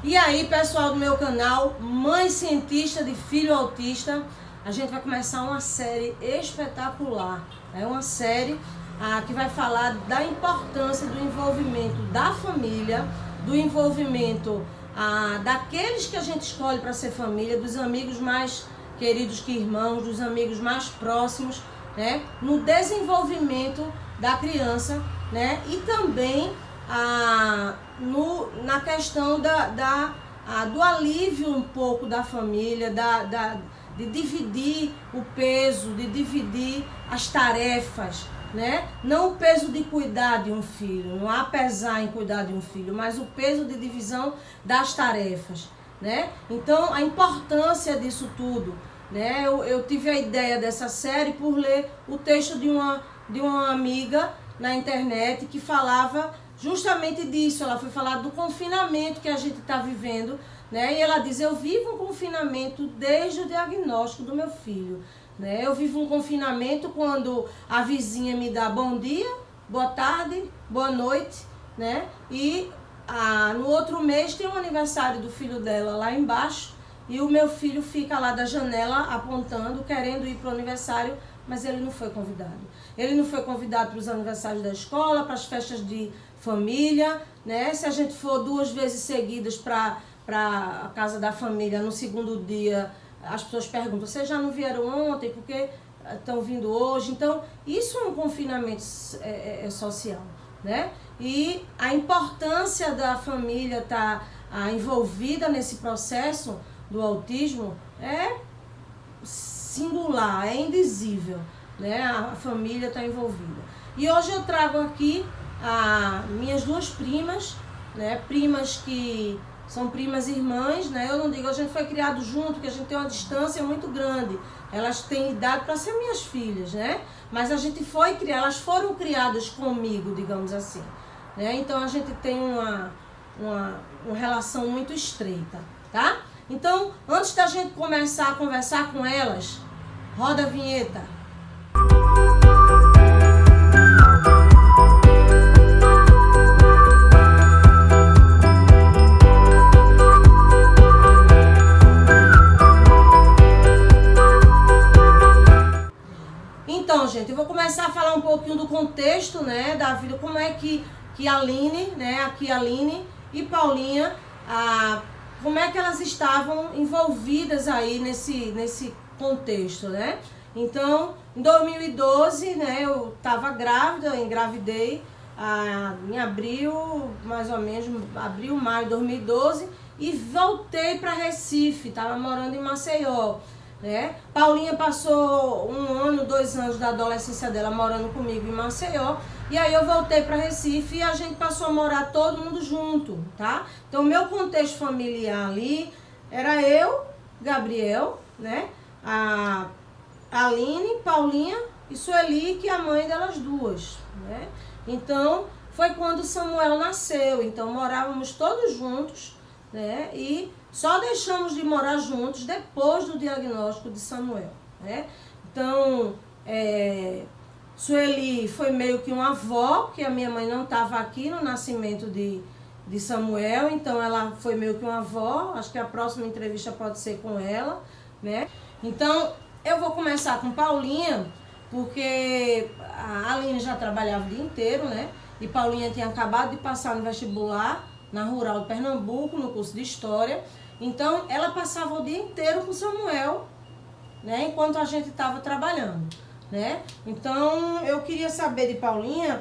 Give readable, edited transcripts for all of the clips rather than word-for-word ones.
E aí, pessoal do meu canal, Mãe Cientista de Filho Autista, a gente vai começar uma série espetacular. É uma série que vai falar da importância do envolvimento da família, do envolvimento daqueles que a gente escolhe para ser família, dos amigos mais queridos que irmãos, dos amigos mais próximos, né, no desenvolvimento da criança, né, e também na questão do alívio um pouco da família, de dividir o peso, de dividir as tarefas, né? Não o peso de cuidar de um filho, não há pesar em cuidar de um filho, mas o peso de divisão das tarefas, né? Então, a importância disso tudo, né? Eu tive a ideia dessa série por ler o texto de uma amiga na internet que falava justamente disso. Ela foi falar do confinamento que a gente está vivendo, né? E ela diz: eu vivo um confinamento desde o diagnóstico do meu filho, né? Eu vivo um confinamento quando a vizinha me dá bom dia, boa tarde, boa noite, né? E no outro mês tem o aniversário do filho dela lá embaixo e o meu filho fica lá da janela apontando, querendo ir para o aniversário, mas ele não foi convidado. Ele não foi convidado para os aniversários da escola, para as festas de família, né? Se a gente for 2 vezes seguidas para a casa da família, no segundo dia, as pessoas perguntam: vocês já não vieram ontem? Porque estão vindo hoje? Então, isso é um confinamento social, né? E a importância da família estar envolvida nesse processo do autismo é singular, é indizível, né? A família está envolvida. E hoje eu trago aqui minhas 2 primas, né? Primas que são primas irmãs, né? Eu não digo a gente foi criado junto, porque a gente tem uma distância muito grande. Elas têm idade para ser minhas filhas, né? Mas a gente foi criar, elas foram criadas comigo, digamos assim, né? Então a gente tem uma relação muito estreita, tá? Então, antes da gente começar a conversar com elas, roda a vinheta. Então, gente, eu vou começar a falar um pouquinho do contexto, né, da vida, como é que a Aline, né, aqui a Aline e Paulinha, como é que elas estavam envolvidas aí nesse contexto, né? Então, em 2012, né, eu estava grávida, eu engravidei em abril, mais ou menos, abril, maio de 2012, e voltei para Recife, estava morando em Maceió, né? Paulinha passou 1 ano, 2 anos da adolescência dela morando comigo em Maceió, e aí eu voltei para Recife e a gente passou a morar todo mundo junto, tá? Então, o meu contexto familiar ali era eu, Gabriel, né? A Aline, Paulinha e Sueli, que é a mãe delas duas, né? Então, foi quando Samuel nasceu. Então, morávamos todos juntos, né? E só deixamos de morar juntos depois do diagnóstico de Samuel, né? Então, Sueli foi meio que uma avó, porque a minha mãe não estava aqui no nascimento de Samuel, então ela foi meio que uma avó. Acho que a próxima entrevista pode ser com ela, né? Então, eu vou começar com Paulinha, porque a Aline já trabalhava o dia inteiro, né? E Paulinha tinha acabado de passar no vestibular na Rural de Pernambuco, no curso de História. Então, ela passava o dia inteiro com Samuel, né? Enquanto a gente estava trabalhando, né? Então, eu queria saber de Paulinha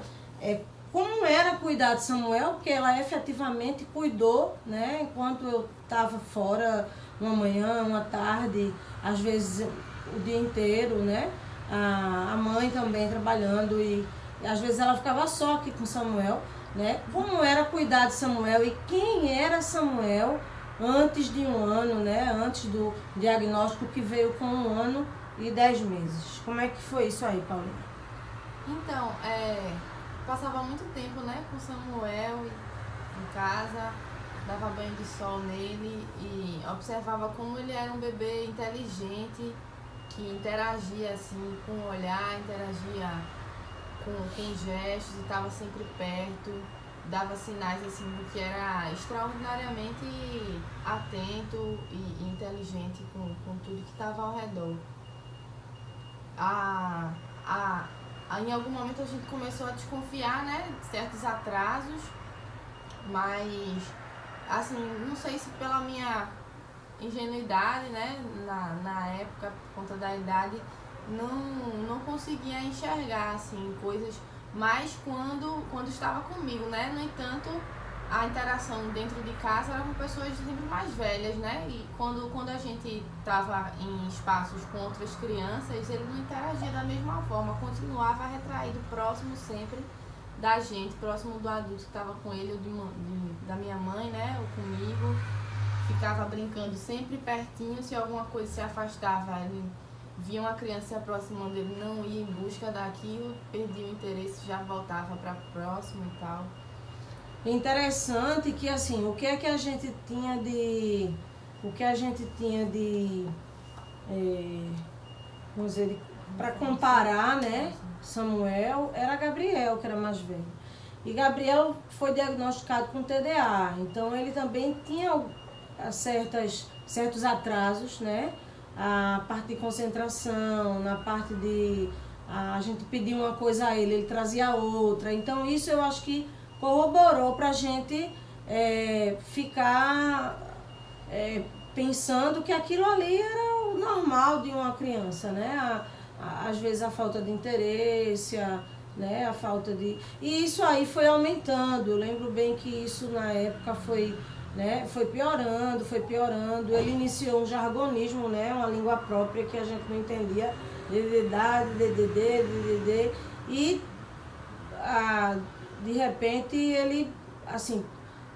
como era cuidar de Samuel, porque ela efetivamente cuidou, né? Enquanto eu estava fora, uma manhã, uma tarde, às vezes o dia inteiro, né? A mãe também trabalhando e às vezes ela ficava só aqui com Samuel, né? Como era cuidar de Samuel e quem era Samuel antes de 1 ano, né? Antes do diagnóstico, que veio com 1 ano e 10 meses. Como é que foi isso aí, Paulinha? Então, passava muito tempo, né, com Samuel em casa, dava banho de sol nele e observava como ele era um bebê inteligente, que interagia assim com o olhar, interagia com gestos e estava sempre perto. dava sinais assim de que era extraordinariamente atento e inteligente com tudo que estava ao redor. Em algum momento a gente começou a desconfiar, né, de certos atrasos, mas assim, não sei se pela minha ingenuidade, né, na época, por conta da idade, não conseguia enxergar assim coisas, mas quando estava comigo, né? No entanto, a interação dentro de casa era com pessoas sempre mais velhas, né? E quando a gente estava em espaços com outras crianças, ele não interagia da mesma forma, continuava retraído próximo sempre da gente, próximo do adulto que estava com ele, ou da minha mãe, né? Ou comigo. Ficava brincando sempre pertinho, se alguma coisa se afastava, ele via uma criança se aproximando, ele não ia em busca daquilo, perdia o interesse, já voltava para próximo e tal. Interessante que assim, o que é que a gente tinha de vamos dizer, para comparar, né? Samuel era Gabriel, que era mais velho. E Gabriel foi diagnosticado com TDA, então ele também tinha certos atrasos, né? A parte de concentração, na parte de a gente pedir uma coisa a ele trazia outra. Então isso eu acho que corroborou para a gente ficar pensando que aquilo ali era o normal de uma criança, né? Às vezes a falta de interesse, né? A falta de... E isso aí foi aumentando. Eu lembro bem que isso na época foi, né? Foi piorando. Ele iniciou um jargonismo, né? Uma língua própria que a gente não entendia. DDD. E de repente ele, assim,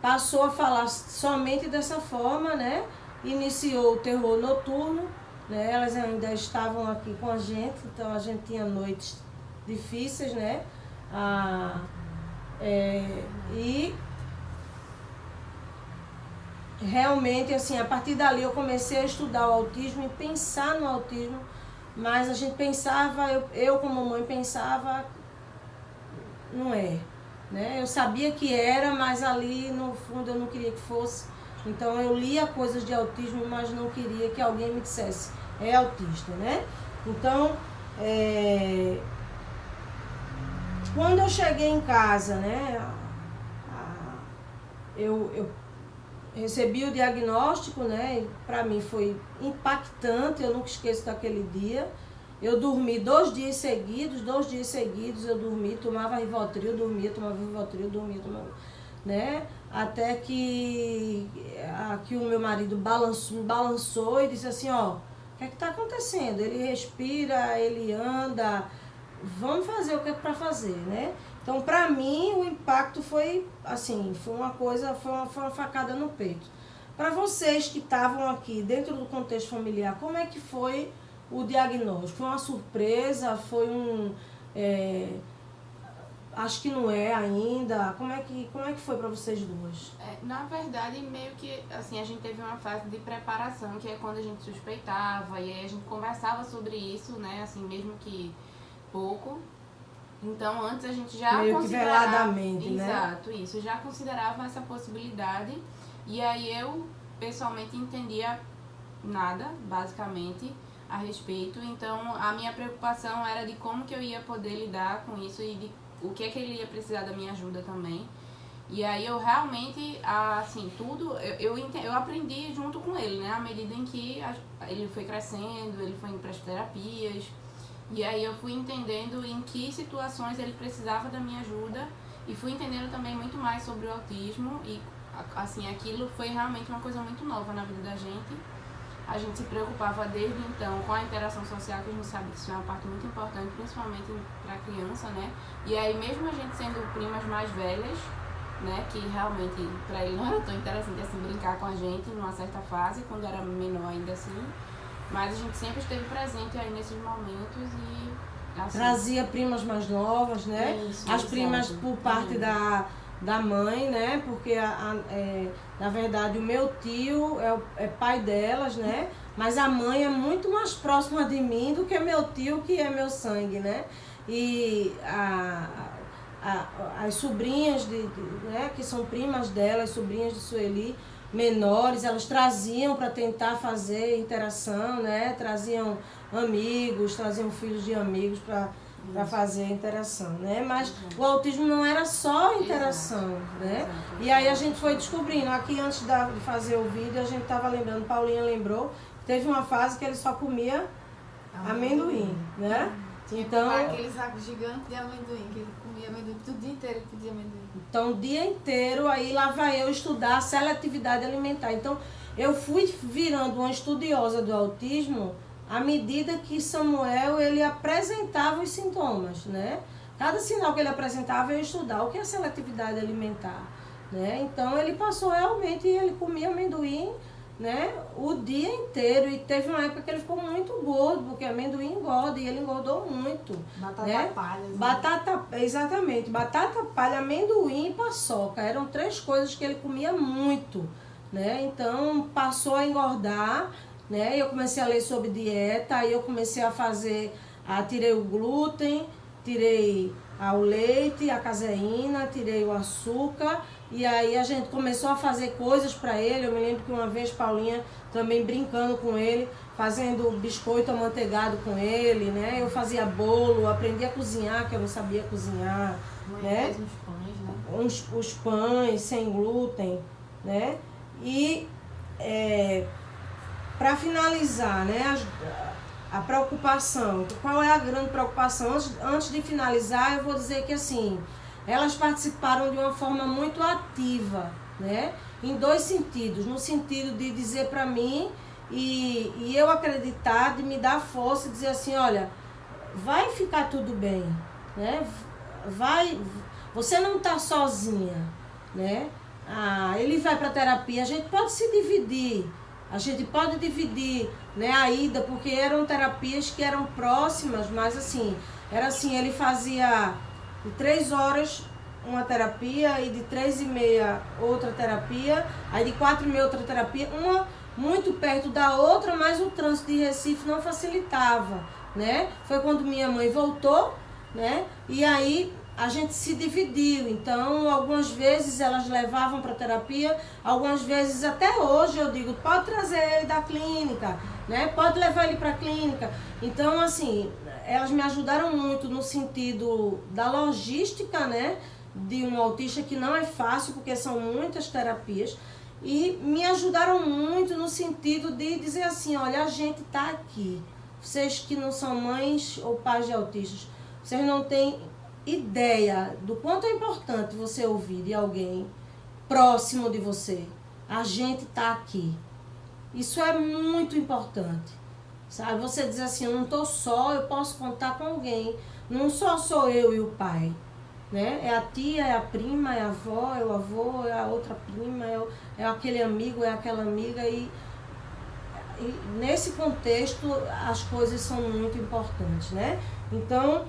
passou a falar somente dessa forma, né? Iniciou o terror noturno, né? Elas ainda estavam aqui com a gente, então a gente tinha noites difíceis, né? E realmente, assim, a partir dali eu comecei a estudar o autismo e pensar no autismo, mas a gente pensava, eu como mãe pensava, não é, né? Eu sabia que era, mas ali no fundo eu não queria que fosse. Então eu lia coisas de autismo, mas não queria que alguém me dissesse, é autista, né? Então, quando eu cheguei em casa, né, eu recebi o diagnóstico, né? Para mim foi impactante, eu nunca esqueço daquele dia. Eu dormi 2 dias seguidos eu dormi, tomava Rivotril, dormia, né? Até que o meu marido balançou e disse assim, ó, o que é que tá acontecendo? Ele respira, ele anda, vamos fazer o que é para fazer, né? Então, para mim, o impacto foi, assim, foi uma facada no peito. Para vocês que estavam aqui dentro do contexto familiar, como é que foi o diagnóstico? Foi uma surpresa? Foi acho que não é ainda. Como é que foi para vocês duas? Na verdade, meio que, assim, a gente teve uma fase de preparação, que é quando a gente suspeitava, e aí a gente conversava sobre isso, né, assim, mesmo que pouco. Então, antes a gente já meio considerava... veladamente, né? Exato, isso. Já considerava essa possibilidade. E aí eu, pessoalmente, entendia nada, basicamente, a respeito. Então, a minha preocupação era de como que eu ia poder lidar com isso e de o que é que ele ia precisar da minha ajuda também. E aí eu realmente, assim, tudo, eu aprendi junto com ele, né? À medida em que ele foi crescendo, ele foi indo para as terapias. E aí eu fui entendendo em que situações ele precisava da minha ajuda e fui entendendo também muito mais sobre o autismo e, assim, aquilo foi realmente uma coisa muito nova na vida da gente. A gente se preocupava desde então com a interação social, que a gente sabe que isso é uma parte muito importante, principalmente para a criança, né? E aí mesmo a gente sendo primas mais velhas, né, que realmente para ele não era tão interessante assim brincar com a gente numa certa fase, quando era menor ainda assim. Mas a gente sempre esteve presente aí nesses momentos e... Assim, trazia primas mais novas, né? Isso, as primas exato. por parte da mãe, né? Porque, na verdade, o meu tio é pai delas, né? Mas a mãe é muito mais próxima de mim do que meu tio, que é meu sangue, né? E as sobrinhas, né, que são primas dela, as sobrinhas de Sueli, menores, elas traziam para tentar fazer interação, né? Traziam amigos, traziam filhos de amigos para fazer interação, né? Mas o autismo não era só interação, né? E aí a gente foi descobrindo, aqui antes de fazer o vídeo, a gente estava lembrando, Paulinha lembrou, teve uma fase que ele só comia amendoim, né? Então, aquele saco gigante de amendoim, que ele comia amendoim o dia inteiro, ele pedia amendoim. Então, o dia inteiro, aí lá vai eu estudar a seletividade alimentar. Então, eu fui virando uma estudiosa do autismo à medida que Samuel, ele apresentava os sintomas, né? Cada sinal que ele apresentava, eu ia estudar o que é seletividade alimentar, né? Então, ele passou realmente, ele comia amendoim, né, o dia inteiro, e teve uma época que ele ficou muito gordo, porque amendoim engorda, e ele engordou muito. Batata né? palha. Exatamente, batata palha, amendoim e paçoca, eram 3 coisas que ele comia muito, né? Então passou a engordar, né? Eu comecei a ler sobre dieta, aí eu comecei a tirei o glúten, tirei o leite, a caseína, tirei o açúcar. E aí a gente começou a fazer coisas para ele. Eu me lembro que uma vez Paulinha também brincando com ele, fazendo biscoito amanteigado com ele, né? Eu fazia bolo, aprendi a cozinhar, que eu não sabia cozinhar, né? Fez uns pães, né? Os pães sem glúten, né? E para finalizar, né? A preocupação, qual é a grande preocupação? Antes de finalizar, eu vou dizer que assim, elas participaram de uma forma muito ativa, né? Em 2 sentidos. No sentido de dizer para mim e eu acreditar, de me dar força e dizer assim, olha, vai ficar tudo bem, né? Você não está sozinha, né? Ele vai para terapia, a gente pode se dividir. A gente pode dividir, né, a ida, porque eram terapias que eram próximas, mas assim, era assim, ele fazia de 3 horas uma terapia e de 3h30 outra terapia, aí de 4h30 outra terapia, uma muito perto da outra, mas o trânsito de Recife não facilitava, né? Foi quando minha mãe voltou, né? E aí a gente se dividiu, então algumas vezes elas levavam para terapia, algumas vezes até hoje eu digo, pode trazer ele da clínica, né? Pode levar ele para a clínica. Então assim, elas me ajudaram muito no sentido da logística, né? De um autista, que não é fácil, porque são muitas terapias, e me ajudaram muito no sentido de dizer assim, olha, a gente está aqui. Vocês que não são mães ou pais de autistas, vocês não têm ideia do quanto é importante você ouvir de alguém próximo de você. A gente está aqui. Isso é muito importante, sabe? Você diz assim, eu não estou só, eu posso contar com alguém. Não só sou eu e o pai, né? É a tia, é a prima, é a avó, é o avô, é a outra prima, é aquele amigo, é aquela amiga. E nesse contexto as coisas são muito importantes, né? Então,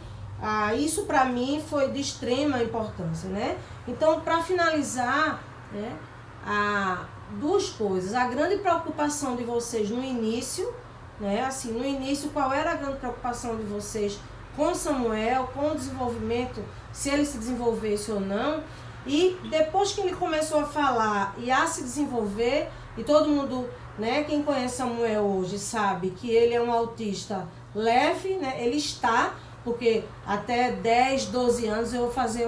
isso para mim foi de extrema importância, né? Então, para finalizar, né, 2 coisas. A grande preocupação de vocês no início, né? Assim, no início, qual era a grande preocupação de vocês com Samuel, com o desenvolvimento, se ele se desenvolvesse ou não. E depois que ele começou a falar e a se desenvolver, e todo mundo, né, quem conhece Samuel hoje sabe que ele é um autista leve, né? Ele está, porque até 10, 12 anos eu vou fazer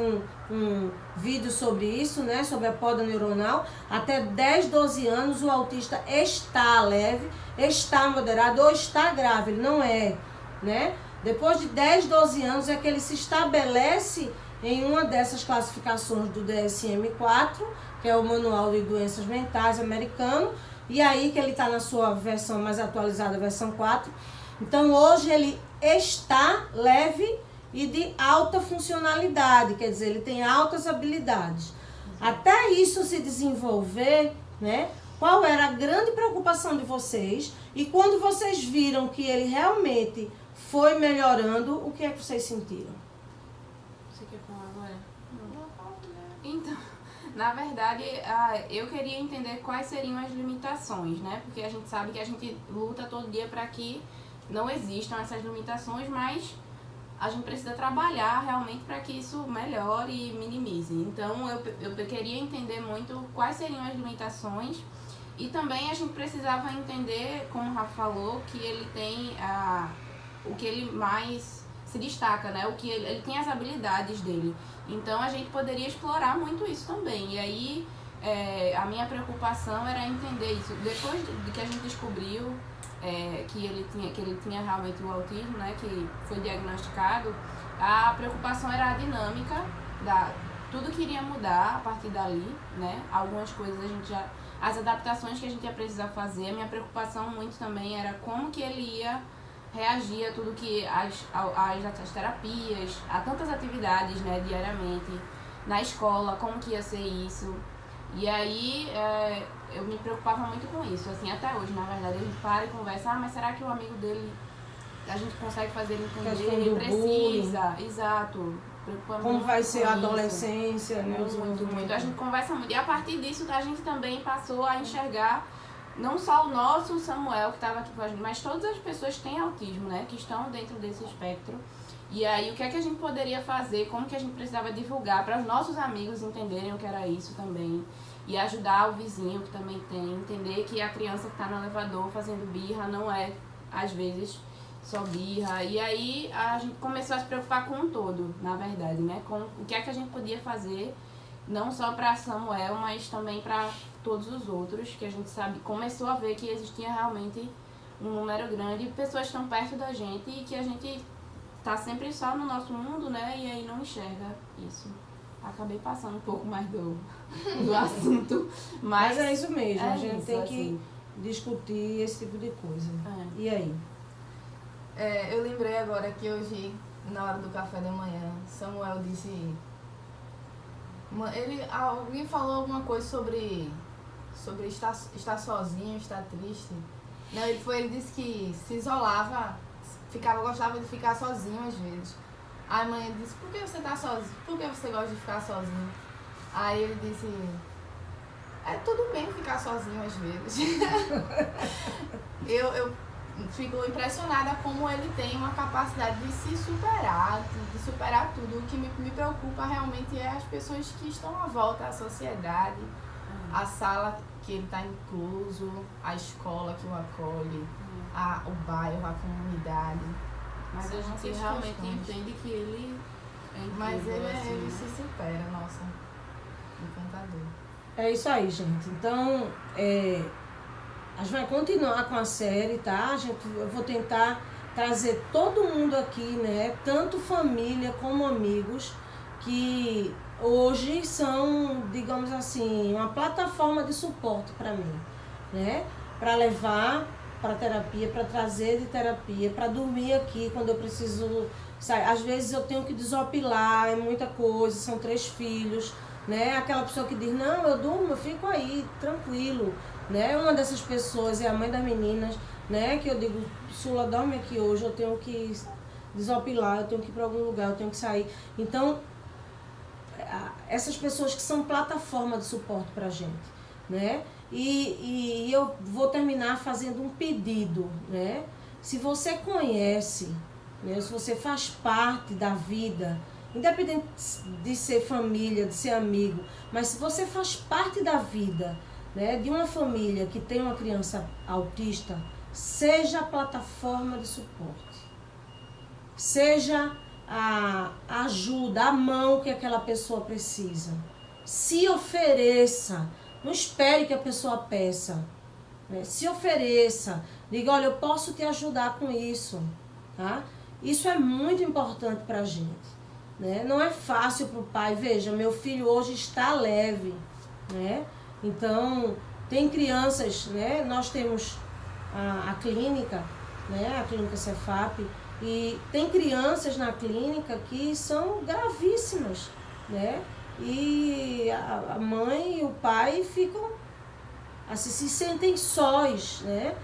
um vídeo sobre isso, né? Sobre a poda neuronal. Até 10, 12 anos o autista está leve, está moderado ou está grave, ele não é, né? Depois de 10, 12 anos é que ele se estabelece em uma dessas classificações do DSM-4, que é o Manual de Doenças Mentais americano, e aí que ele está na sua versão mais atualizada, versão 4. Então hoje ele está leve e de alta funcionalidade, quer dizer, ele tem altas habilidades. Até isso se desenvolver, né? Qual era a grande preocupação de vocês? E quando vocês viram que ele realmente foi melhorando, o que é que vocês sentiram? Você quer falar agora? Não. Então, na verdade, eu queria entender quais seriam as limitações, né? Porque a gente sabe que a gente luta todo dia para que não existam essas limitações, mas a gente precisa trabalhar realmente para que isso melhore e minimize. Então, eu queria entender muito quais seriam as limitações e também a gente precisava entender, como o Rafa falou, que ele tem o que ele mais se destaca, né? O que ele tem as habilidades dele. Então, a gente poderia explorar muito isso também. E aí, a minha preocupação era entender isso. Depois de que a gente descobriu que ele tinha realmente o autismo, né, que foi diagnosticado, a preocupação era a dinâmica, tudo que iria mudar a partir dali, né, algumas coisas as adaptações que a gente ia precisar fazer. A minha preocupação muito também era como que ele ia reagir a tudo que as terapias, a tantas atividades, né, diariamente, na escola, como que ia ser isso. E aí, eu me preocupava muito com isso, assim, até hoje, na verdade. A gente para e conversa, mas será que o amigo dele, a gente consegue fazer ele entender? Ele precisa, exato. Como vai ser a adolescência, né? Muito. A gente conversa muito. E a partir disso, a gente também passou a enxergar não só o nosso Samuel, que estava aqui com a gente, mas todas as pessoas que têm autismo, né? Que estão dentro desse espectro. E aí, o que é que a gente poderia fazer, como que a gente precisava divulgar para os nossos amigos entenderem o que era isso também. E ajudar o vizinho que também tem, entender que a criança que está no elevador fazendo birra não é, às vezes, só birra. E aí, a gente começou a se preocupar com um todo, na verdade, né? Com o que é que a gente podia fazer, não só para Samuel, mas também para todos os outros, que a gente sabe, começou a ver que existia realmente um número grande de pessoas que estão perto da gente e que a gente tá sempre só no nosso mundo, né? E aí não enxerga isso. Acabei passando um pouco mais do assunto. Mas é isso mesmo, a gente isso, tem assim, que discutir esse tipo de coisa. E aí? Eu lembrei agora que hoje, na hora do café da manhã, Samuel disse... Alguém falou alguma coisa sobre estar sozinho, estar triste. Não, ele disse que se isolava, gostava de ficar sozinho às vezes. Aí a mãe disse, por que você tá sozinho? Por que você gosta de ficar sozinho? Aí ele disse, tudo bem ficar sozinho às vezes. eu fico impressionada como ele tem uma capacidade de se superar, de superar tudo. O que me preocupa realmente é as pessoas que estão à volta, a sociedade, a sala que ele está incluso, a escola que o acolhe, o bairro, a comunidade. Mas a gente realmente entende que ele é incrível. Mas ele se supera, nossa, encantador. É isso aí, gente. Então, a gente vai continuar com a série, tá? Eu vou tentar trazer todo mundo aqui, né? Tanto família como amigos, que hoje são, digamos assim, uma plataforma de suporte para mim, né? Para levar para terapia, para trazer de terapia, para dormir aqui quando eu preciso sair. Às vezes eu tenho que desopilar, é muita coisa, são 3 filhos, né? Aquela pessoa que diz, não, eu durmo, eu fico aí, tranquilo, né? Uma dessas pessoas é a mãe das meninas, né? Que eu digo, Sula, dorme aqui hoje, eu tenho que desopilar, eu tenho que ir para algum lugar, eu tenho que sair. Então, essas pessoas que são plataforma de suporte para a gente, né? E eu vou terminar fazendo um pedido, né? Se você conhece, né? Se você faz parte da vida, independente de ser família, de ser amigo, mas se você faz parte da vida, né, de uma família que tem uma criança autista, seja a plataforma de suporte, seja a ajuda, a mão que aquela pessoa precisa. Se ofereça, não espere que a pessoa peça, né? Se ofereça, diga, olha, eu posso te ajudar com isso, tá? Isso é muito importante pra gente, né? Não é fácil pro pai, veja, meu filho hoje está leve, né? Então, tem crianças, né? Nós temos a clínica, né? A clínica Cefap, e tem crianças na clínica que são gravíssimas, né? E a mãe e o pai ficam, assim, se sentem sós, né?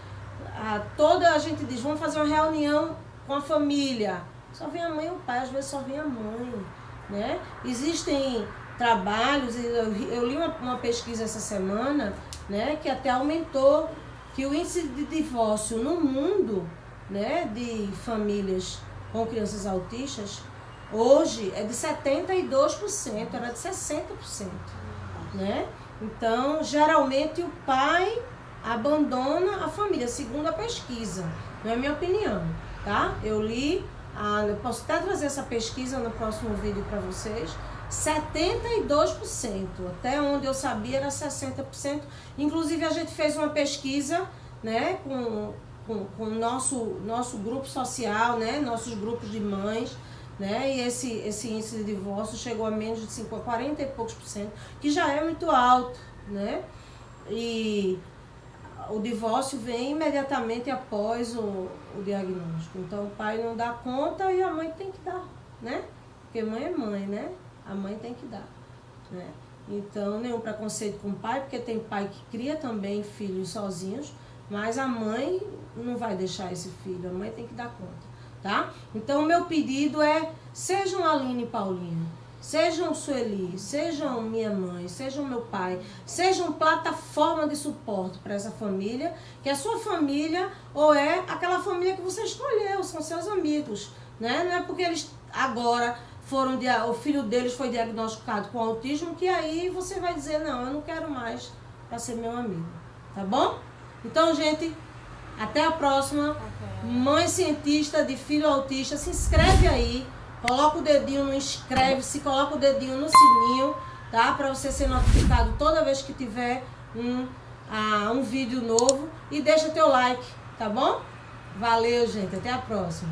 A gente diz, vamos fazer uma reunião com a família. Só vem a mãe e o pai, às vezes só vem a mãe, né? Existem trabalhos, eu li uma pesquisa essa semana, né? Que até aumentou que o índice de divórcio no mundo, né? De famílias com crianças autistas, hoje é de 72%, era de 60%, né? Então, geralmente o pai abandona a família, segundo a pesquisa, não é minha opinião, tá? Eu li, eu posso até trazer essa pesquisa no próximo vídeo para vocês, 72%, até onde eu sabia era 60%, inclusive a gente fez uma pesquisa, né, com o nosso grupo social, né, nossos grupos de mães, né, e esse índice de divórcio chegou a menos de 40 e poucos por cento, que já é muito alto, né, e o divórcio vem imediatamente após o diagnóstico. Então o pai não dá conta e a mãe tem que dar, né, porque mãe é mãe, né, a mãe tem que dar, né. Então nenhum preconceito com o pai, porque tem pai que cria também filhos sozinhos, mas a mãe não vai deixar esse filho, a mãe tem que dar conta, tá? Então o meu pedido é, sejam Aline e Paulinho, sejam Sueli, sejam minha mãe, sejam meu pai, sejam plataforma de suporte para essa família, que a sua família ou é aquela família que você escolheu, são seus amigos, né? Não é porque eles agora o filho deles foi diagnosticado com autismo que aí você vai dizer, não, eu não quero mais para ser meu amigo, tá bom? Então, gente, até a próxima. Mãe cientista de filho autista, se inscreve aí, coloca o dedinho no inscreve-se, coloca o dedinho no sininho, tá? Para você ser notificado toda vez que tiver um vídeo novo e deixa teu like, tá bom? Valeu, gente, até a próxima.